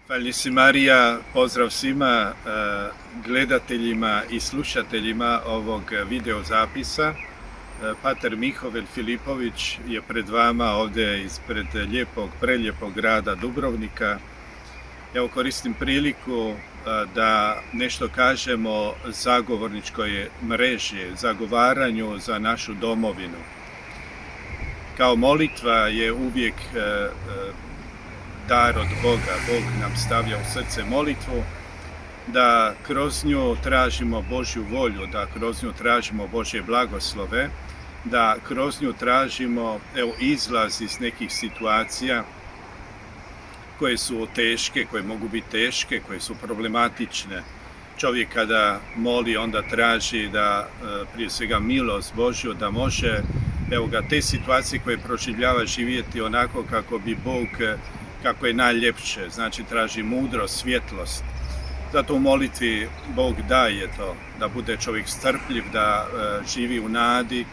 Hvala si Marija, pozdrav svima gledateljima i slušateljima ovog video zapisa. Pater Mihovil Filipović je pred vama ovdje ispred prelijepog grada Dubrovnika. Evo koristim priliku da nešto kažem o zagovorničkoj mreži, zagovaranju za našu domovinu. Kao molitva je uvijek dar od Boga. Bog nam stavlja u srce molitvu, da kroz nju tražimo Božju volju, da kroz nju tražimo Božje blagoslove, da kroz nju tražimo izlaz iz nekih situacija koje su teške, koje mogu biti teške, koje su problematične. Čovjek kada moli, onda traži da prije svega milost Božju, da može te situacije koje proživljava živjeti onako kako bi Bog, kako je najljepše, znači traži mudrost, svjetlost. Zato u molitvi Bog daje to, da bude čovjek strpljiv, da živi u nadi,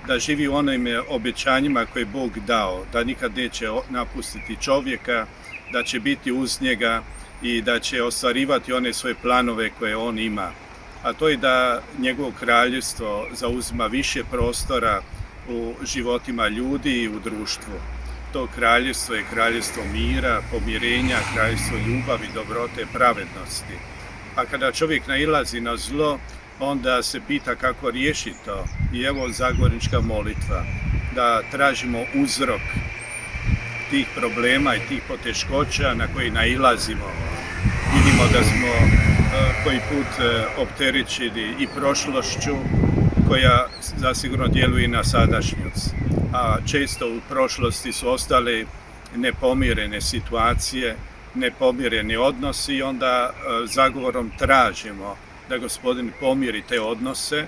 da živi u onim obećanjima koje je Bog dao, da nikad neće napustiti čovjeka, da će biti uz njega i da će ostvarivati one svoje planove koje on ima. A to je da njegovo kraljevstvo zauzima više prostora u životima ljudi i u društvu. To kraljevstvo je kraljevstvo mira, pomirenja, kraljevstvo ljubavi, dobrote, pravednosti. A kada čovjek nailazi na zlo, onda se pita kako riješiti to. I evo zagovornička molitva, da tražimo uzrok tih problema i tih poteškoća na koji nailazimo. Vidimo da smo koji put opterećeni i prošlošću, koja zasigurno djeluje na sadašnjost. A često u prošlosti su ostale nepomirene situacije, nepomireni odnosi i onda zagovorom tražimo da Gospodin pomiri te odnose,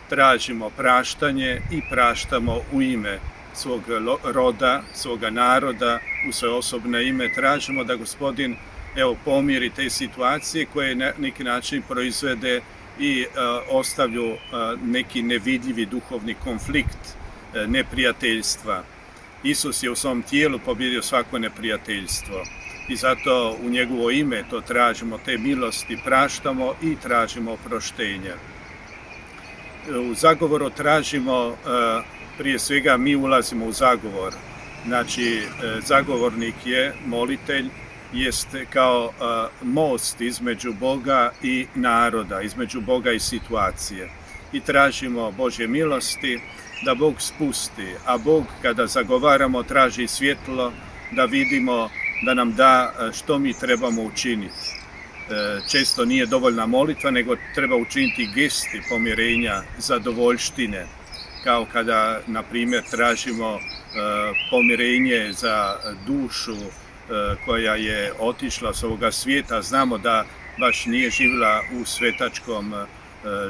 tražimo praštanje i praštamo u ime svog roda, svoga naroda, u svoje osobno ime, tražimo da Gospodin pomiri te situacije koje na neki način proizvede i ostavlju neki nevidljivi duhovni konflikt, neprijateljstva. Isus je u svom tijelu pobjedio svako neprijateljstvo i zato u njegovo ime to tražimo, te milosti praštamo i tražimo oproštenje. U zagovoru tražimo, prije svega mi ulazimo u zagovor, znači zagovornik je molitelj, jest kao most između Boga i naroda, između Boga i situacije. I tražimo Božje milosti da Bog spusti, a Bog kada zagovaramo traži svjetlo da vidimo, da nam da što mi trebamo učiniti. Često nije dovoljna molitva, nego treba učiniti gesti pomirenja, zadovoljštine, kao kada, na primjer, tražimo pomirenje za dušu koja je otišla s ovoga svijeta. Znamo da baš nije živjela u svetačkom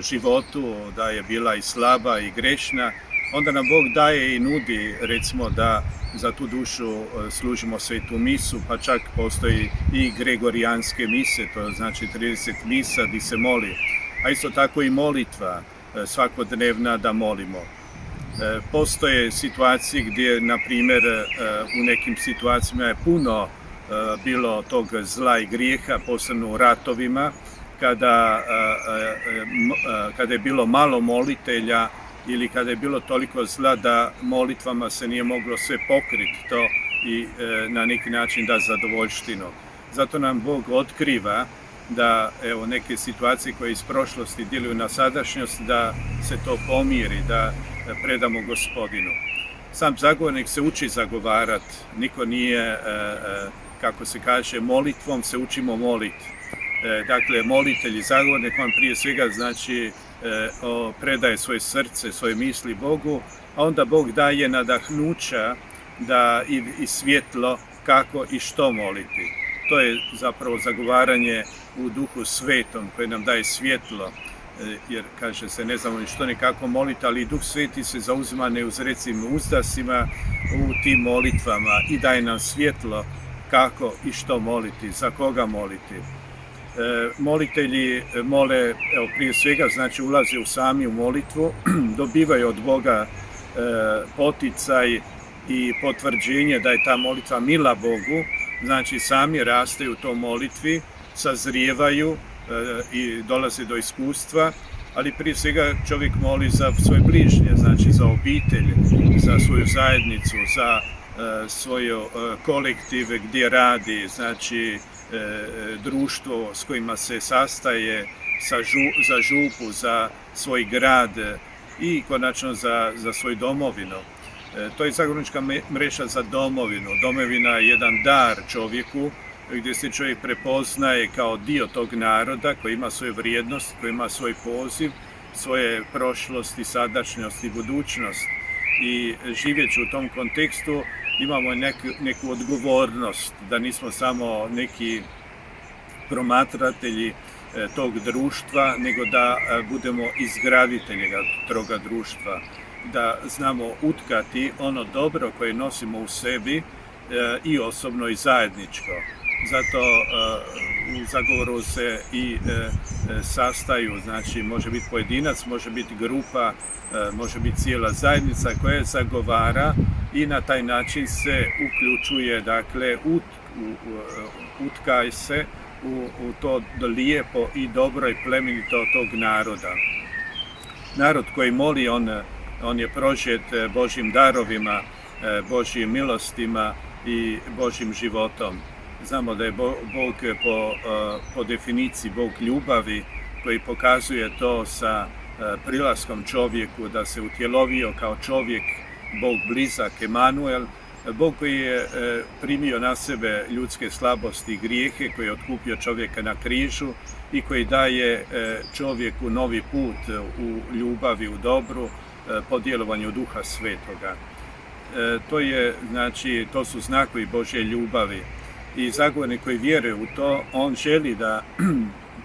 životu, da je bila i slaba i grešna. Onda nam Bog daje i nudi, recimo, da za tu dušu služimo svetu misu, pa čak postoji i gregorijanske mise, to znači 30 misa gdje se moli, a isto tako i molitva svakodnevna da molimo. Postoje situacije gdje, na primjer, u nekim situacijama je puno bilo tog zla i grijeha, posebno u ratovima, kada je bilo malo molitelja ili kada je bilo toliko zla da molitvama se nije moglo sve pokriti to i na neki način da zadovoljštinu. Zato nam Bog otkriva da neke situacije koje iz prošlosti djeluju na sadašnjost, da se to pomiri, da predamo Gospodinu. Sam zagovornik se uči zagovarati, niko nije, kako se kaže, molitvom se učimo moliti. Dakle, molitelj i zagovornik vam prije svega znači predaje svoje srce, svoje misli Bogu, a onda Bog daje nadahnuća da i svjetlo kako i što moliti. To je zapravo zagovaranje u Duhu Svetom koji nam daje svjetlo, jer kaže se ne znamo ni što ni kako moliti, ali Duh Sveti se zauzima neuzrecim uzdasima u tim molitvama i daje nam svjetlo kako i što moliti, za koga moliti. Molitelji mole, prije svega, znači ulaze sami u molitvu, dobivaju od Boga poticaj i potvrđenje da je ta molitva mila Bogu, Znači sami raste u toj molitvi, sazrijevaju i dolaze do iskustva, ali prije svega čovjek moli za svoje bližnje, znači za obitelj, za svoju zajednicu, za svoje kolektive gdje radi, znači društvo s kojima se sastaje, za župu, za svoj grad i konačno za svoju domovinu. To je zagovornička mreža za domovinu. Domovina je jedan dar čovjeku gdje se čovjek prepoznaje kao dio tog naroda koji ima svoju vrijednost, koji ima svoj poziv, svoje prošlosti, sadašnjost i budućnost. I živeći u tom kontekstu imamo neku odgovornost, da nismo samo neki promatratelji tog društva, nego da budemo izgraditelji toga društva, da znamo utkati ono dobro koje nosimo u sebi i osobno i zajedničko. Zato u zagovoru se i sastaju, znači može biti pojedinac, može biti grupa, može biti cijela zajednica koja zagovara i na taj način se uključuje, dakle, utkaj se u to lijepo i dobro i plemenito tog naroda. Narod koji moli, on je prožet Božjim darovima, Božjim milostima i Božjim životom. Znamo da je Bog po definiciji Bog ljubavi, koji pokazuje to sa prilaskom čovjeku, da se utjelovio kao čovjek, Bog blizak, Emanuel, Bog koji je primio na sebe ljudske slabosti i grijehe, koji je otkupio čovjeka na križu i koji daje čovjeku novi put u ljubavi, u dobru, po djelovanju Duha Svetoga. To su znakovi Božje ljubavi. I zagovornik koji vjeruje u to, on želi da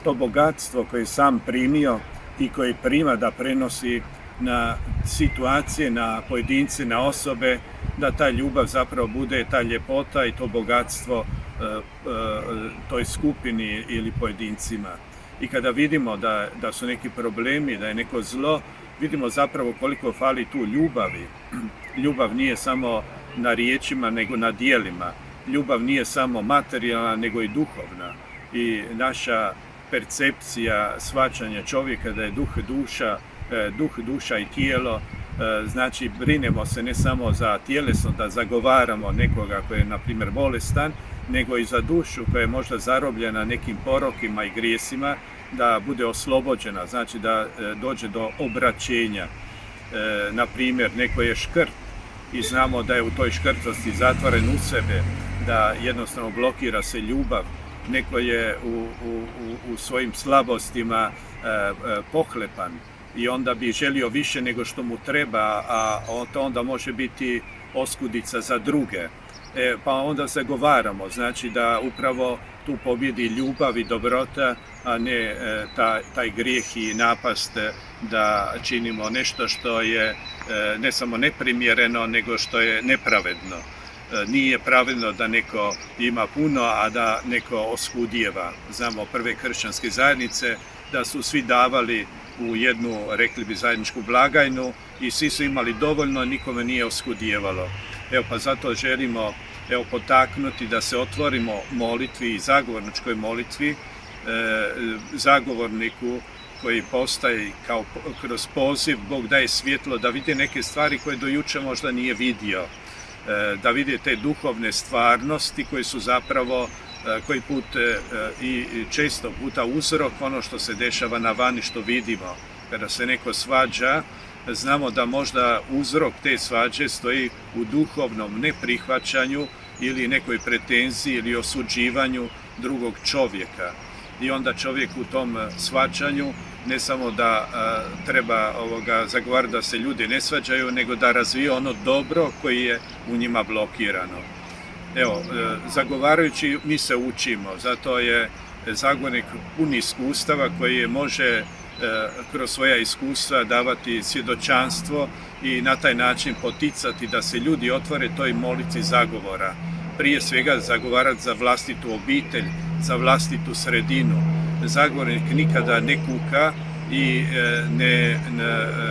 to bogatstvo koje je sam primio i koje prima da prenosi na situacije, na pojedince, na osobe, da ta ljubav zapravo bude ta ljepota i to bogatstvo toj skupini ili pojedincima. I kada vidimo da su neki problemi, da je neko zlo, vidimo zapravo koliko fali tu ljubavi. Ljubav nije samo na riječima, nego na djelima. Ljubav nije samo materijalna, nego i duhovna. I naša percepcija, shvaćanje čovjeka da je duh, duša i tijelo, znači brinemo se ne samo za tjelesno, da zagovaramo nekoga koji je, na primjer, bolestan, nego i za dušu koja je možda zarobljena nekim porokima i grijesima, da bude oslobođena, znači da dođe do obraćenja. Na primjer, neko je škrt i znamo da je u toj škrtosti zatvoren u sebe, da jednostavno blokira se ljubav. Neko je u svojim slabostima pohlepan i onda bi želio više nego što mu treba, a to onda može biti oskudica za druge. Pa onda zagovaramo, znači da upravo tu pobjedi ljubav i dobrota, a ne taj grijeh i napast da činimo nešto što je ne samo neprimjereno, nego što je nepravedno. Nije pravedno da neko ima puno, a da neko oskudijeva. Znamo prve kršćanske zajednice da su svi davali u jednu, rekli bi, zajedničku blagajnu i svi su imali dovoljno, nikome nije oskudijevalo. Evo, pa zato želimo potaknuti da se otvorimo molitvi i zagovorničkoj molitvi, zagovorniku koji postaje kao kroz poziv, Bog daje svjetlo da vidi neke stvari koje do jučer možda nije vidio, da vidi te duhovne stvarnosti koje su zapravo koji put i često puta uzrok ono što se dešava na vani, što vidimo. Kada se neko svađa, znamo da možda uzrok te svađe stoji u duhovnom neprihvaćanju ili nekoj pretenziji ili osuđivanju drugog čovjeka. I onda čovjek u tom svađanju ne samo da treba zagovarati da se ljudi ne svađaju, nego da razvije ono dobro koji je u njima blokirano. Evo, zagovarajući mi se učimo, zato je zagovornik pun iskustava koji može kroz svoja iskustva davati svjedočanstvo i na taj način poticati da se ljudi otvore toj molitvi zagovora. Prije svega zagovarati za vlastitu obitelj, za vlastitu sredinu. Zagovornik nikada ne kuka i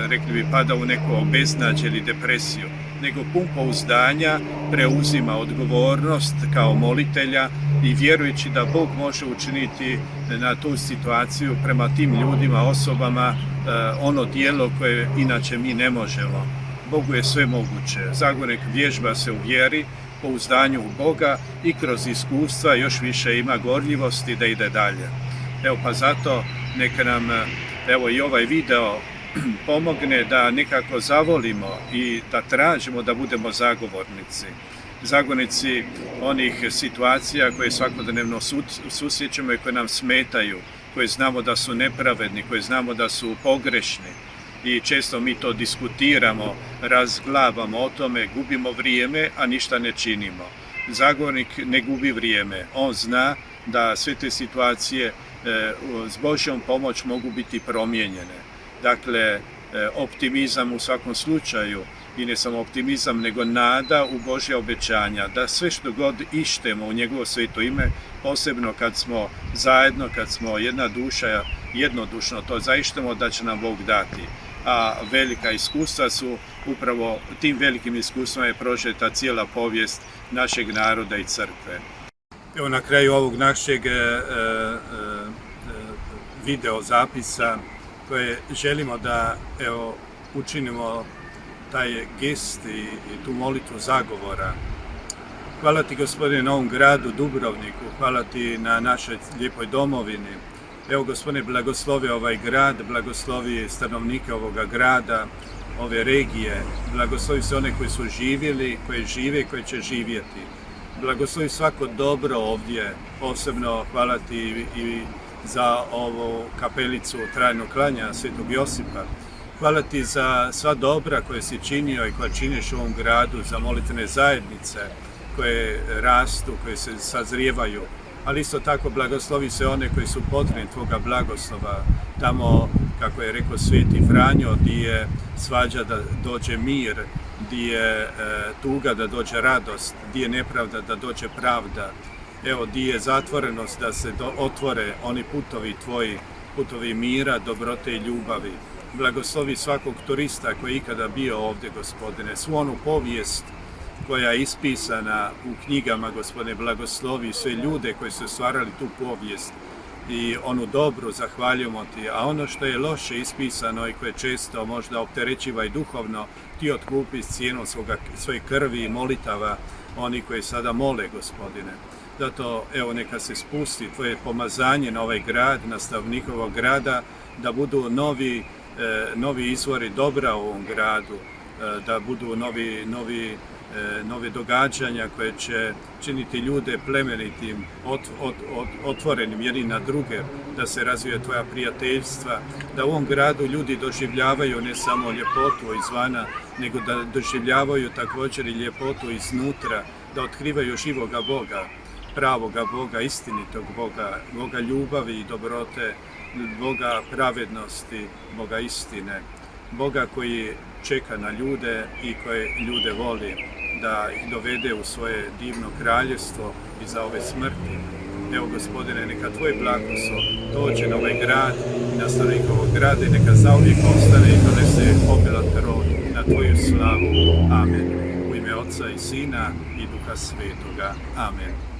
rekli bi, pada u neko beznađe ili depresiju, nego pun pouzdanja preuzima odgovornost kao molitelja i vjerujući da Bog može učiniti na tu situaciju prema tim ljudima, osobama, ono djelo koje inače mi ne možemo. Bogu je sve moguće. Zagovornik vježba se u vjeri, pouzdanju u Boga i kroz iskustva još više ima gorljivosti da ide dalje. Evo pa zato neka nam evo i ovaj video pomogne da nekako zavolimo i da tražimo da budemo zagovornici onih situacija koje svakodnevno susrećemo i koje nam smetaju, koje znamo da su nepravedni, koje znamo da su pogrešni. I često mi to diskutiramo, razglabamo o tome, gubimo vrijeme, a ništa ne činimo. Zagovornik ne gubi vrijeme, on zna da sve te situacije s Božjom pomoć mogu biti promijenjene. Dakle, optimizam u svakom slučaju, i ne samo optimizam, nego nada u Božja obećanja, da sve što god ištemo u njegovo sveto ime, posebno kad smo zajedno, kad smo jedna duša, jednodušno to zaištemo, da će nam Bog dati. A velika iskustva su, upravo tim velikim iskustvima je prožeta cijela povijest našeg naroda i crkve. Evo na kraju ovog našeg video zapisa koje želimo da učinimo taj gest i tu molitvu zagovora. Hvala ti, Gospodine, na ovom gradu Dubrovniku, hvala ti na našoj lijepoj domovini. Evo, Gospodine, blagoslovi ovaj grad, blagoslovi stanovnike ovoga grada, ove regije, blagoslovi sve one koji su živjeli, koji žive i koji će živjeti. Blagoslovi svako dobro ovdje, posebno hvala ti i za ovu kapelicu trajnog klanja Svetog Josipa. Hvala ti za sva dobra koje si činio i koja činiš u ovom gradu, za molitvene zajednice koje rastu, koje se sazrijevaju, ali isto tako blagoslovi se one koji su potrebni tvoga blagoslova, tamo, kako je rekao Sveti Franjo, di je svađa da dođe mir, di je tuga da dođe radost, di je nepravda da dođe pravda, evo, di je zatvorenost da se otvore oni putovi tvoji, putovi mira, dobrote i ljubavi. Blagoslovi svakog turista koji je ikada bio ovdje, Gospodine, svu onu povijest koja je ispisana u knjigama, Gospodine, blagoslovi sve ljude koji su stvarali tu povijest i onu dobru, zahvaljujemo ti, a ono što je loše ispisano i koje često možda opterećiva i duhovno, ti otkupi s cijenom svoje krvi i molitava oni koji sada mole, Gospodine. Zato, evo, neka se spusti tvoje pomazanje na ovaj grad, na stanovnike ovog grada, da budu novi izvori dobra u ovom gradu, da budu nove događanja koje će činiti ljude plemenitim, otvorenim jedni na druge, da se razvije tvoja prijateljstva, da u ovom gradu ljudi doživljavaju ne samo ljepotu izvana, nego da doživljavaju također i ljepotu iznutra, da otkrivaju živoga Boga, pravoga Boga, istinitog Boga, Boga ljubavi i dobrote, Boga pravednosti, Boga istine, Boga koji čeka na ljude i koje ljude voli, da ih dovede u svoje divno kraljevstvo iza ove smrti. Evo, Gospodine, neka tvoj blagoslov dođe na ovaj grad i na stanovnike ovog grada i neka zauvijek ostane i donese obilat rod na tvoju slavu. Amen. U ime Otca i Sina i Duha Svetoga. Amen.